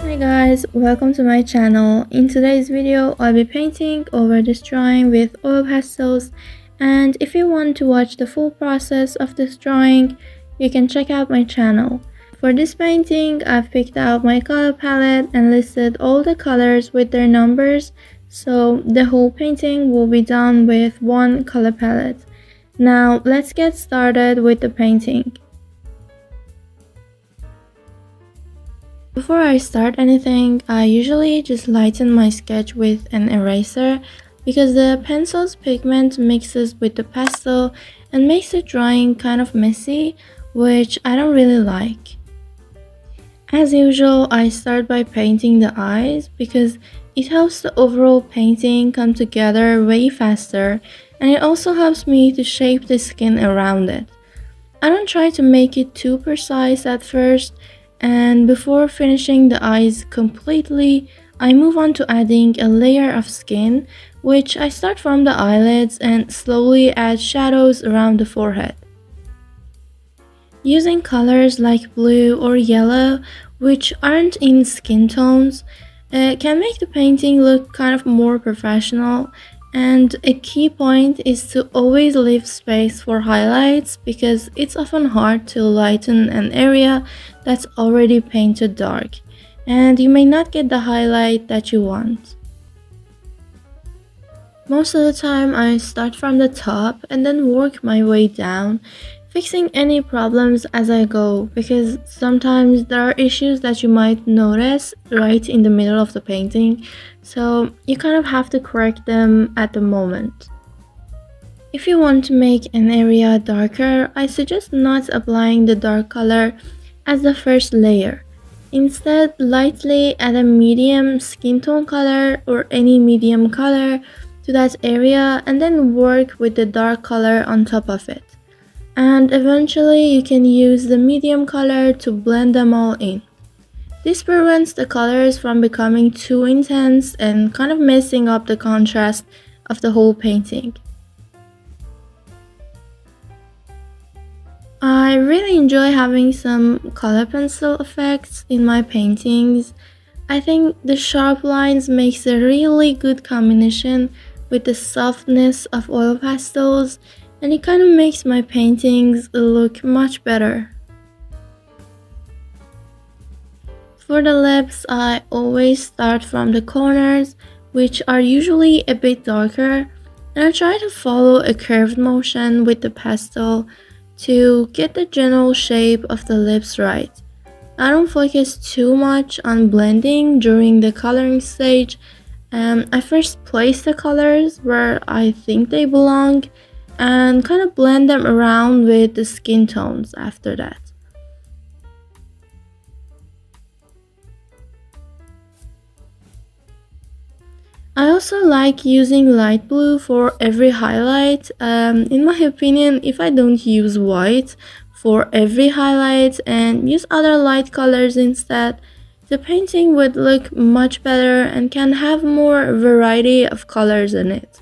Hi guys, welcome to my channel. In today's video, I'll be painting over this drawing with oil pastels, and if you want to watch the full process of this drawing, you can check out my channel. For this painting, I've picked out my color palette and listed all the colors with their numbers, so the whole painting will be done with one color palette. Now let's get started with the painting. Before I start anything, I usually just lighten my sketch with an eraser because the pencil's pigment mixes with the pastel and makes the drawing kind of messy, which I don't really like. As usual, I start by painting the eyes because it helps the overall painting come together way faster, and it also helps me to shape the skin around it. I don't try to make it too precise at first, and before finishing the eyes completely, I move on to adding a layer of skin, which I start from the eyelids and slowly add shadows around the forehead. Using colors like blue or yellow, which aren't in skin tones, can make the painting look kind of more professional, and a key point is to always leave space for highlights because it's often hard to lighten an area that's already painted dark, and you may not get the highlight that you want. Most of the time I start from the top and then work my way down, fixing any problems as I go because sometimes there are issues that you might notice right in the middle of the painting, so you kind of have to correct them at the moment. If you want to make an area darker, I suggest not applying the dark color as the first layer. Instead, lightly add a medium skin tone color or any medium color to that area and then work with the dark color on top of it. And eventually you can use the medium color to blend them all in. This prevents the colors from becoming too intense and kind of messing up the contrast of the whole painting. I really enjoy having some color pencil effects in my paintings. I think the sharp lines makes a really good combination with the softness of oil pastels, and it kind of makes my paintings look much better. For the lips, I always start from the corners, which are usually a bit darker, and I try to follow a curved motion with the pastel to get the general shape of the lips right. I don't focus too much on blending during the coloring stage. I first place the colors where I think they belong and kind of blend them around with the skin tones after that. I also like using light blue for every highlight. In my opinion, if I don't use white for every highlight and use other light colors instead, the painting would look much better and can have more variety of colors in it.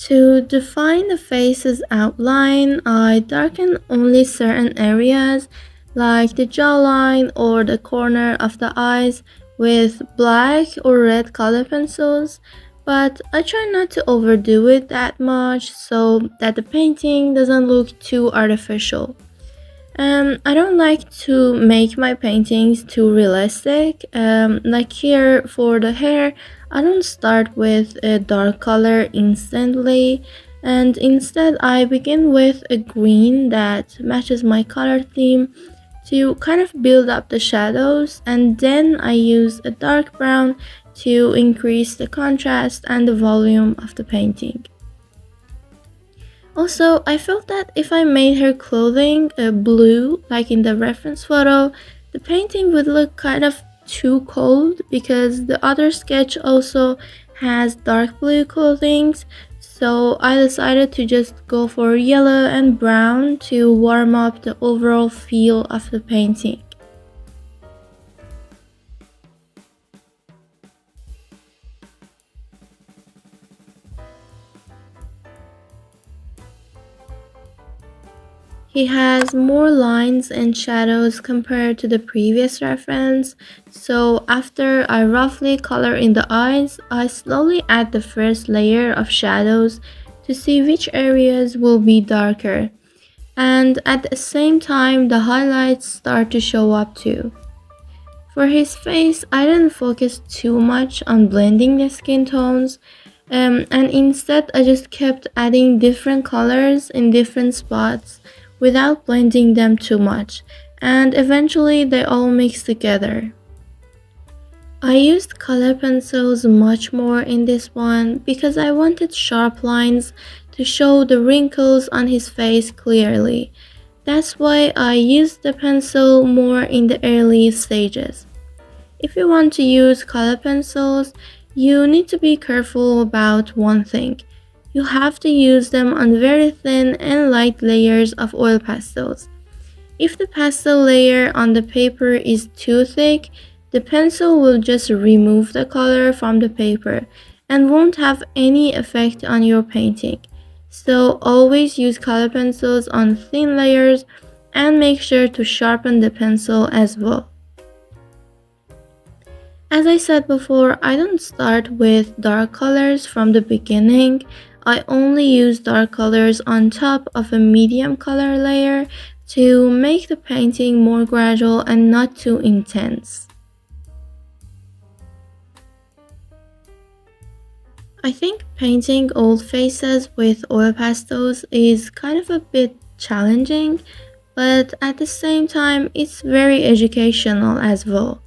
To define the face's outline, I darken only certain areas like the jawline or the corner of the eyes with black or red color pencils, but I try not to overdo it that much so that the painting doesn't look too artificial. I don't like to make my paintings too realistic. Like here for the hair, I don't start with a dark color instantly, and instead I begin with a green that matches my color theme to kind of build up the shadows, and then I use a dark brown to increase the contrast and the volume of the painting. Also, I felt that if I made her clothing blue, like in the reference photo, the painting would look kind of too cold because the other sketch also has dark blue clothing. So I decided to just go for yellow and brown to warm up the overall feel of the painting. He has more lines and shadows compared to the previous reference, so after I roughly color in the eyes, I slowly add the first layer of shadows to see which areas will be darker. And at the same time, the highlights start to show up too. For his face, I didn't focus too much on blending the skin tones, and instead I just kept adding different colors in different spots without blending them too much, and eventually they all mixed together. I used color pencils much more in this one because I wanted sharp lines to show the wrinkles on his face clearly. That's why I used the pencil more in the early stages. If you want to use color pencils, you need to be careful about one thing. You have to use them on very thin and light layers of oil pastels. If the pastel layer on the paper is too thick, the pencil will just remove the color from the paper and won't have any effect on your painting. So always use color pencils on thin layers and make sure to sharpen the pencil as well. As I said before, I don't start with dark colors from the beginning. I only use dark colors on top of a medium color layer to make the painting more gradual and not too intense. I think painting old faces with oil pastels is kind of a bit challenging, but at the same time, it's very educational as well.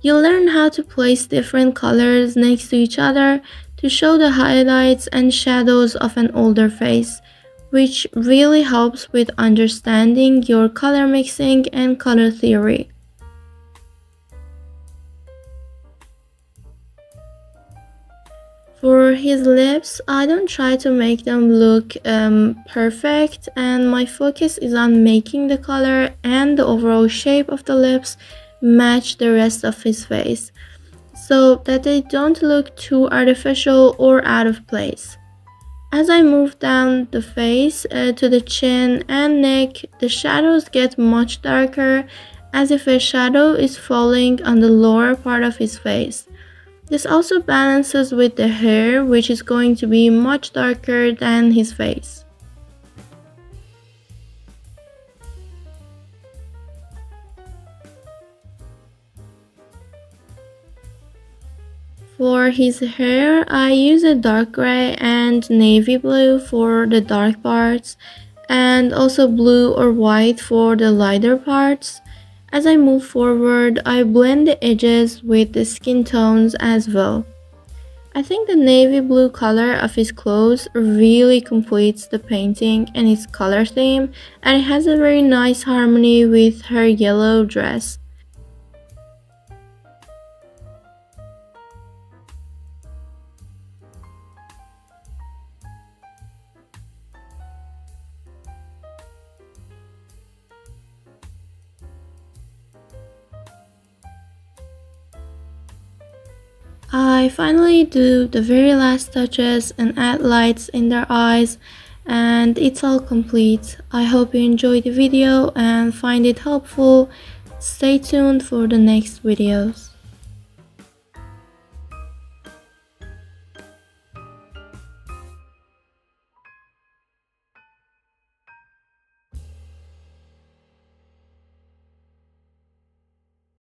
You learn how to place different colors next to each other to show the highlights and shadows of an older face, which really helps with understanding your color mixing and color theory. For his lips, I don't try to make them look perfect, and my focus is on making the color and the overall shape of the lips match the rest of his face so that they don't look too artificial or out of place. As I move down the face to the chin and neck, the shadows get much darker as if a shadow is falling on the lower part of his face. This also balances with the hair, which is going to be much darker than his face. For his hair, I use a dark gray and navy blue for the dark parts, and also blue or white for the lighter parts. As I move forward, I blend the edges with the skin tones as well. I think the navy blue color of his clothes really completes the painting and its color theme, and it has a very nice harmony with her yellow dress. I finally do the very last touches and add lights in their eyes, and it's all complete. I hope you enjoyed the video and find it helpful. Stay tuned for the next videos.